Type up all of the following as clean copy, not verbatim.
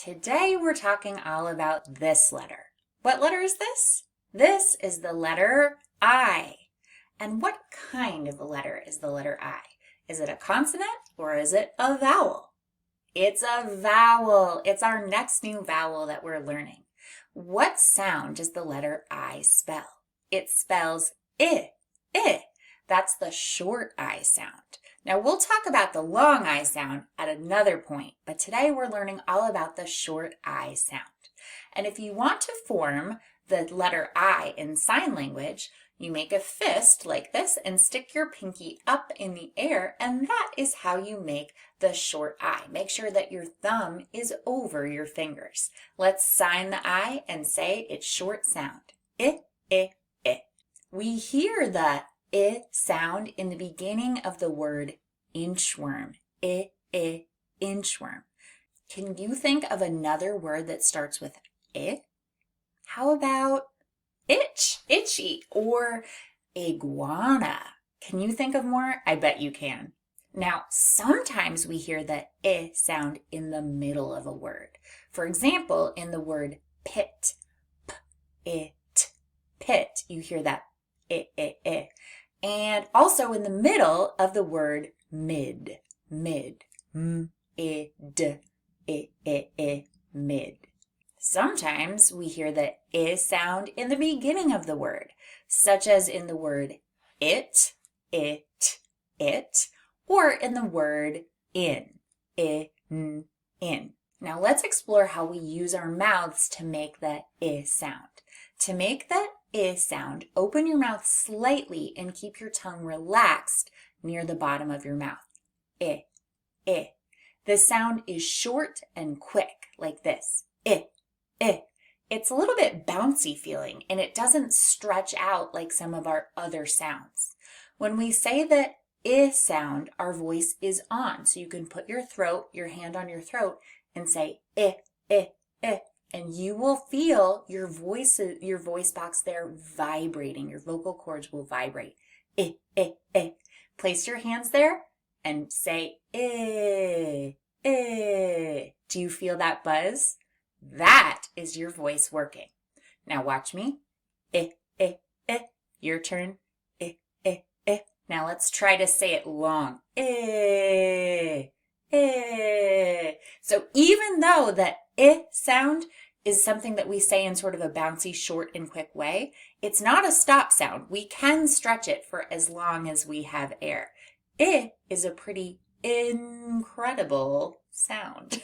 Today we're talking all about this letter. What letter is this? This is the letter I. And what kind of a letter is the letter I? Is it a consonant or is it a vowel? It's a vowel. It's our next new vowel that we're learning. What sound does the letter I spell? It spells I. That's the short I sound. Now we'll talk about the long I sound at another point, but today we're learning all about the short I sound. And if you want to form the letter I in sign language, you make a fist like this and stick your pinky up in the air, and that is how you make the short I. Make sure that your thumb is over your fingers. Let's sign the I and say its short sound. I. We hear the I sound in the beginning of the word inchworm. Inchworm. Can you think of another word that starts with I? How about itchy, or iguana? Can you think of more? I bet you can. Now, sometimes we hear the I sound in the middle of a word. For example, in the word pit, pit, you hear that I. And also in the middle of the word mid, mid. Sometimes we hear the I sound in the beginning of the word, such as in the word it, or in the word in. Now let's explore how we use our mouths to make the I sound. To make the I sound, open your mouth slightly and keep your tongue relaxed near the bottom of your mouth. I. The sound is short and quick, like this. I. It's a little bit bouncy feeling, and it doesn't stretch out like some of our other sounds. When we say the I sound, our voice is on, so you can put your hand on your throat and say I. And you will feel your voice box there vibrating. Your vocal cords will vibrate. I. Place your hands there and say I. Do you feel that buzz? That is your voice working. Now watch me. I. Your turn. I. Now let's try to say it long. I. So even though the I sound is something that we say in sort of a bouncy, short, and quick way, it's not a stop sound. We can stretch it for as long as we have air. I is a pretty incredible sound.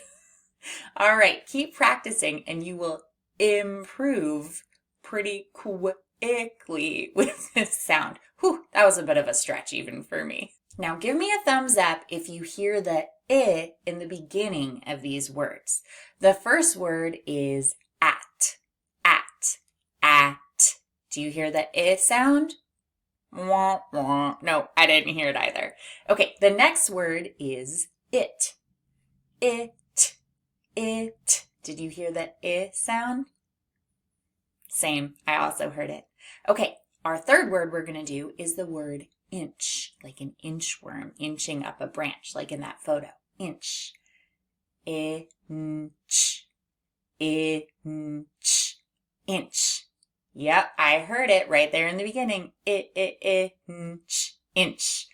All right, keep practicing and you will improve pretty quickly with this sound. Whew, that was a bit of a stretch even for me. Now give me a thumbs up if you hear the I in the beginning of these words. The first word is at. Do you hear the I sound? Wah, wah. No, I didn't hear it either. Okay, the next word is it. Did you hear the I sound? Same, I also heard it. Okay, our third word we're going to do is the word inch, like an inchworm inching up a branch, like in that photo. Inch. Inch. Yep, I heard it right there in the beginning. Inch.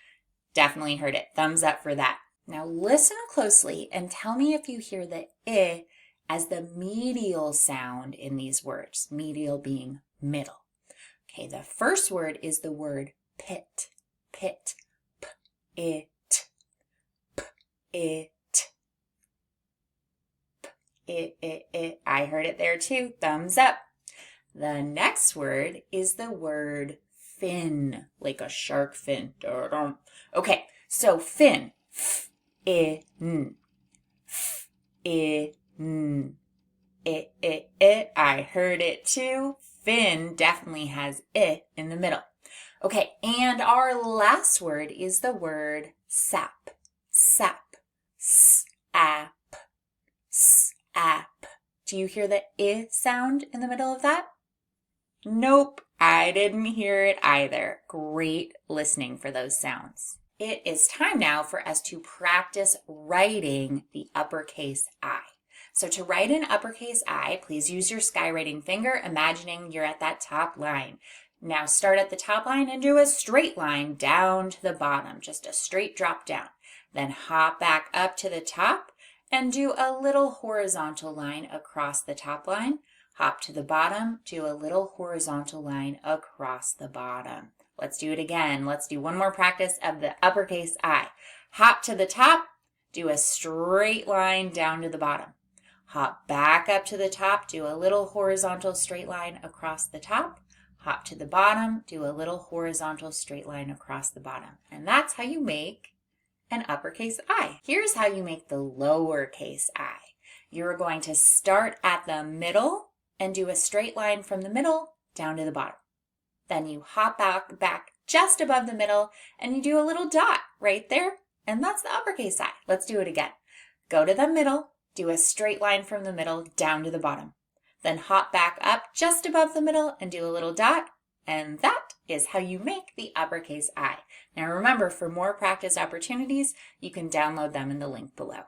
Definitely heard it. Thumbs up for that. Now listen closely and tell me if you hear the I as the medial sound in these words. Medial being middle. Okay, the first word is the word pit. It. I heard it there too. Thumbs up. The next word is the word fin, like a shark fin. Okay, so fin. Fin. I heard it too. Fin definitely has I in the middle. Okay, and our last word is the word sap. Sap. Do you hear the I sound in the middle of that? Nope, I didn't hear it either. Great listening for those sounds. It is time now for us to practice writing the uppercase I. So to write an uppercase I, please use your skywriting finger, imagining you're at that top line. Now start at the top line and do a straight line down to the bottom, just a straight drop down. Then hop back up to the top and do a little horizontal line across the top line. Hop to the bottom, do a little horizontal line across the bottom. Let's do it again. Let's do one more practice of the uppercase I. Hop to the top, do a straight line down to the bottom. Hop back up to the top, do a little horizontal straight line across the top. Hop to the bottom, do a little horizontal straight line across the bottom. And that's how you make an uppercase I. Here's how you make the lowercase I. You're going to start at the middle and do a straight line from the middle down to the bottom. Then you hop back just above the middle and you do a little dot right there. And that's the uppercase I. Let's do it again. Go to the middle, do a straight line from the middle down to the bottom. Then hop back up just above the middle and do a little dot. And that is how you make the uppercase I. Now remember, for more practice opportunities, you can download them in the link below.